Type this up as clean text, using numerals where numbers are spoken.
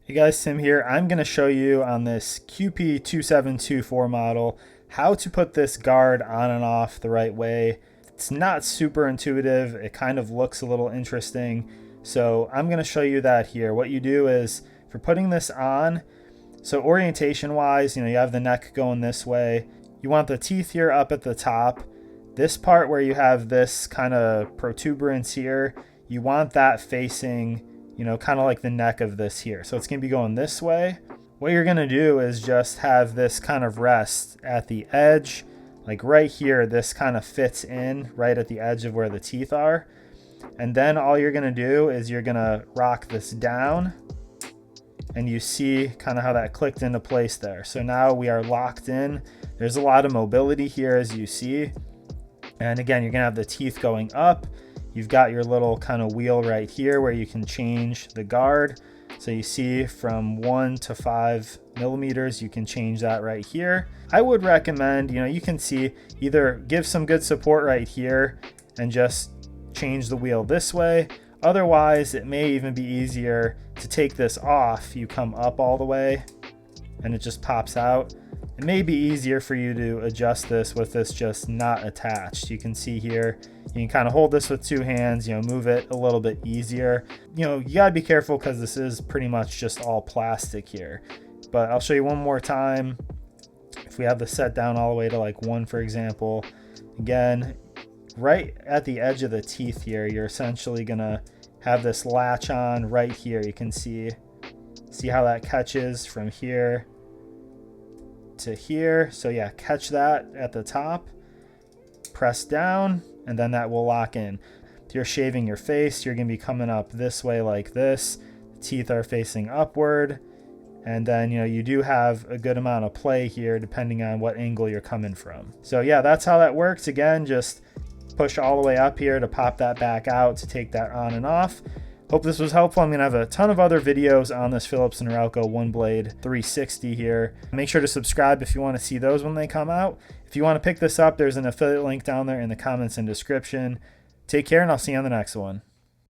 Hey guys, Tim here. I'm going to show you on this QP2724 model how to put this guard on and off the right way. It's not super intuitive. It kind of looks a little interesting. So I'm going to show you that here. What you do is for putting this on, so orientation wise, you have the neck going this way. You want the teeth here up at the top. This part where you have this kind of protuberance here, you want that facing kind of like the neck of this here. So it's going to be going this way. What you're going to do is just have this kind of rest at the edge, like right here. This kind of fits in right at the edge of where the teeth are. And then all you're going to do is you're going to rock this down, and you see kind of how that clicked into place there. So now we are locked in. There's a lot of mobility here, as you see. And again, you're going to have the teeth going up. You've got your little kind of wheel right here where you can change the guard. So you see from 1 to 5 millimeters, you can change that right here. I would recommend, you can see either give some good support right here and just change the wheel this way. Otherwise, it may even be easier to take this off. You come up all the way and it just pops out. It may be easier for you to adjust this with this just not attached. You can see here, you can kind of hold this with two hands, move it a little bit easier. You gotta be careful because this is pretty much just all plastic here. But I'll show you one more time. If we have this set down all the way to like 1, for example, again, right at the edge of the teeth here, you're essentially gonna have this latch on right here. You can see how that catches from here to here. So yeah, catch that at the top, press down, and then that will lock in. If you're shaving your face, you're going to be coming up this way like this. The teeth are facing upward, and then you do have a good amount of play here depending on what angle you're coming from. So yeah, that's how that works. Again, just push all the way up here to pop that back out to take that on and off. Hope this was helpful. I'm going to have a ton of other videos on this Phillips & Norelco OneBlade 360 here. Make sure to subscribe if you want to see those when they come out. If you want to pick this up, there's an affiliate link down there in the comments and description. Take care, and I'll see you on the next one.